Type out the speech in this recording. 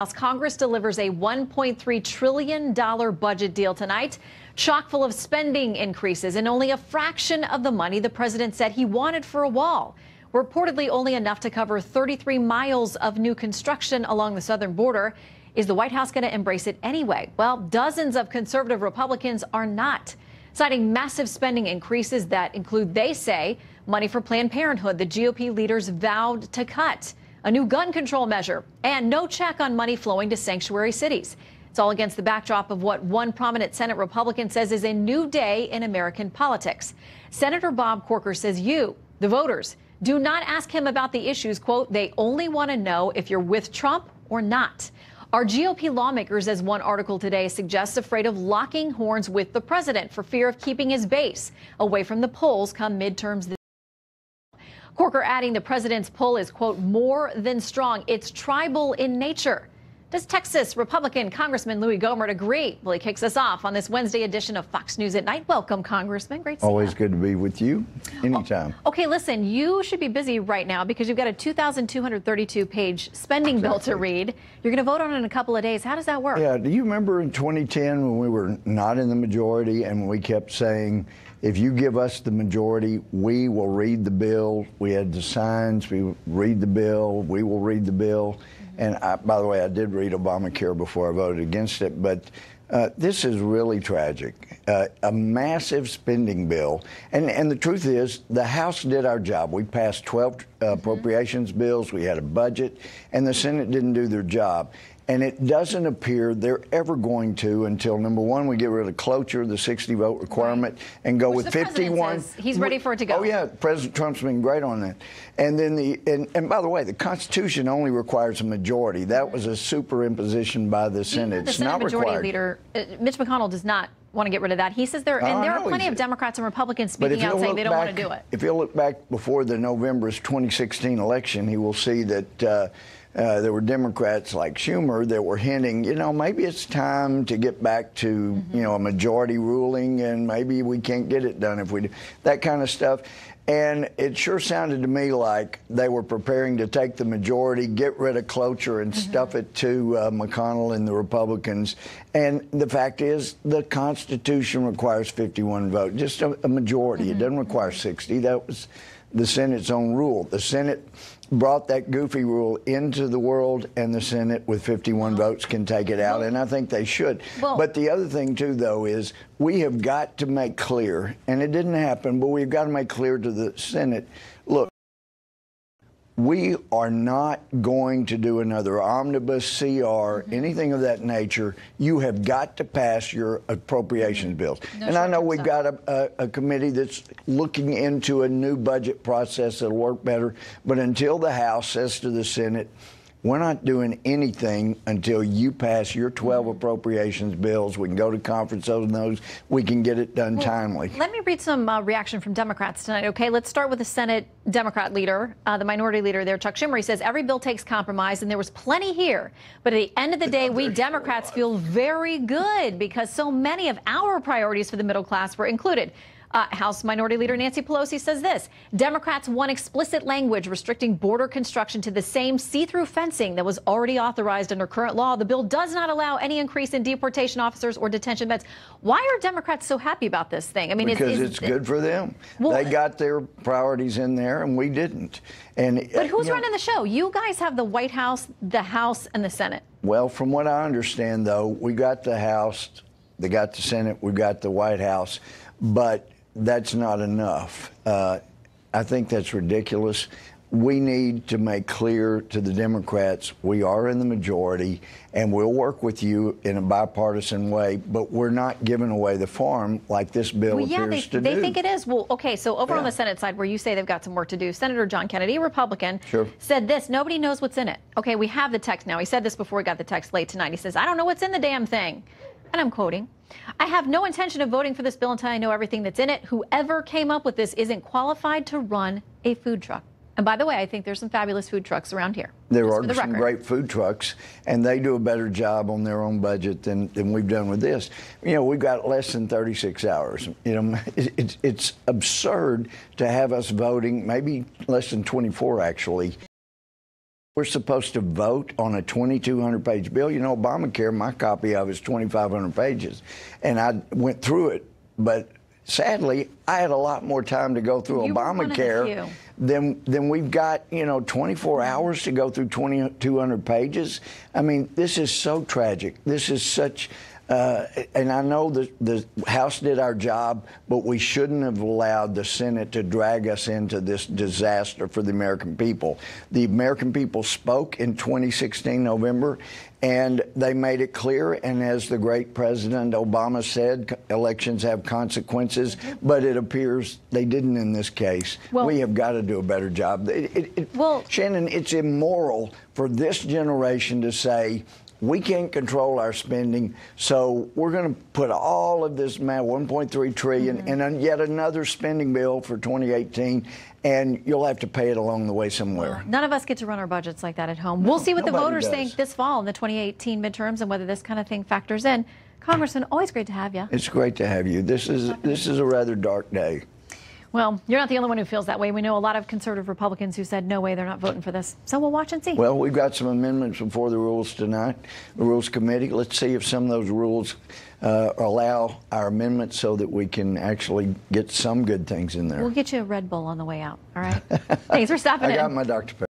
Congress delivers a $1.3 trillion budget deal tonight, chock full of spending increases and only a fraction of the money the president said he wanted for a wall. Reportedly only enough to cover 33 miles of new construction along the southern border. Is the White House going to embrace it anyway? Well, dozens of conservative Republicans are not, citing massive spending increases that include, they say, money for Planned Parenthood the GOP leaders vowed to cut, a new gun control measure, and no check on money flowing to sanctuary cities. It's all against the backdrop of what one prominent Senate Republican says is a new day in American politics. Senator Bob Corker says you, the voters, do not ask him about the issues. Quote, they only want to know if you're with Trump or not. Are GOP lawmakers, as one article today suggests, afraid of locking horns with the president for fear of keeping his base away from the polls come midterms? Corker adding the president's pull is, quote, more than strong. It's tribal in nature. Does Texas Republican Congressman Louie Gohmert agree? Well, he kicks us off on this Wednesday edition of Fox News at Night. Welcome, Congressman. Great to see you. Always good to be with you. Anytime. Okay, listen, you should be busy right now because you've got a 2,232-page spending bill to read. You're going to vote on it in a couple of days. How does that work? Yeah, do you remember in 2010 when we were not in the majority and we kept saying, if you give us the majority, we will read the bill. We had the signs, we read the bill, we will read the bill. And by the way, I did read Obamacare before I voted against it, but this is really tragic. A massive spending bill. And the truth is, the House did our job. We passed 12 appropriations bills, we had a budget, and the Senate didn't do their job. And it doesn't appear they're ever going to until, number one, we get rid of cloture, the 60-vote requirement, and go with 51. He's ready for it to go. Oh, yeah. President Trump's been great on that. And then and by the way, the Constitution only requires a majority. That was a superimposition by the Senate. It's not required. The Senate Majority Leader, Mitch McConnell, does not want to get rid of that. He says there are plenty of Democrats and Republicans speaking out saying they don't want to do it. If you'll look back before the November 2016 election, he will see that there were Democrats like Schumer that were hinting, maybe it's time to get back to, a majority ruling, and maybe we can't get it done if we do that kind of stuff. And it sure sounded to me like they were preparing to take the majority, get rid of cloture, and stuff it to McConnell and the Republicans. And the fact is, the Constitution requires 51 votes, just a majority. It doesn't require 60. That was the Senate's own rule. The Senate brought that goofy rule into the world, and the Senate with 51 votes can take it out, and I think they should. But the other thing, too, though, is we have got to make clear, and it didn't happen, but we've got to make clear to the Senate, look, we are not going to do another omnibus CR, anything of that nature. You have got to pass your appropriations bills. And I know we've got a committee that's looking into a new budget process that'll work better. But until the House says to the Senate, we're not doing anything until you pass your 12 appropriations bills. We can go to conference on those. We can get it done timely. Let me read some reaction from Democrats tonight, okay? Let's start with the Senate Democrat leader, the minority leader there, Chuck Schumer. He says every bill takes compromise, and there was plenty here. But at the end of the day, we Democrats feel very good because so many of our priorities for the middle class were included. House Minority Leader Nancy Pelosi says this: Democrats want explicit language restricting border construction to the same see-through fencing that was already authorized under current law. The bill does not allow any increase in deportation officers or detention beds. Why are Democrats so happy about this thing? I mean, because it's good for them. Well, they got their priorities in there, and we didn't. But who's running the show? You guys have the White House, the House, and the Senate. Well, from what I understand, though, we got the House, they got the Senate, we got the White House, but that's not enough. I think that's ridiculous. We need to make clear to the Democrats we are in the majority, and we'll work with you in a bipartisan way, but we're not giving away the farm like this bill appears to do. They think it is. Well, okay, so over on the Senate side where you say they've got some work to do, Senator John Kennedy, Republican, said this: nobody knows what's in it. Okay, we have the text now. He said this before we got the text late tonight. He says, I don't know what's in the damn thing. And I'm quoting, I have no intention of voting for this bill until I know everything that's in it. Whoever came up with this isn't qualified to run a food truck. And by the way, I think there's some fabulous food trucks around here. There are some great food trucks, and they do a better job on their own budget than we've done with this. We've got less than 36 hours. It's absurd to have us voting, maybe less than 24 actually, we're supposed to vote on a 2,200-page bill. You know, Obamacare, my copy of it is 2,500 pages, and I went through it, but sadly, I had a lot more time to go through Obamacare than we've got, 24 hours to go through 2,200 pages. I mean, this is so tragic. This is such, and I know the House did our job, but we shouldn't have allowed the Senate to drag us into this disaster for the American people. The American people spoke in 2016 November, and they made it clear, and as the great President Obama said, elections have consequences, but it appears they didn't in this case. Well, we have got to do a better job. Shannon, it's immoral for this generation to say, we can't control our spending, so we're going to put all of this $1.3 trillion in yet another spending bill for 2018, and you'll have to pay it along the way somewhere. None of us get to run our budgets like that at home. We'll see what the voters think this fall in the 2018 midterms and whether this kind of thing factors in. Congressman, always great to have you. It's great to have you. This is a rather dark day. Well, you're not the only one who feels that way. We know a lot of conservative Republicans who said, no way, they're not voting for this. So we'll watch and see. Well, we've got some amendments before the Rules tonight, the Rules Committee. Let's see if some of those rules allow our amendments so that we can actually get some good things in there. We'll get you a Red Bull on the way out, all right? Thanks for stopping in. I got my Dr. Pepper.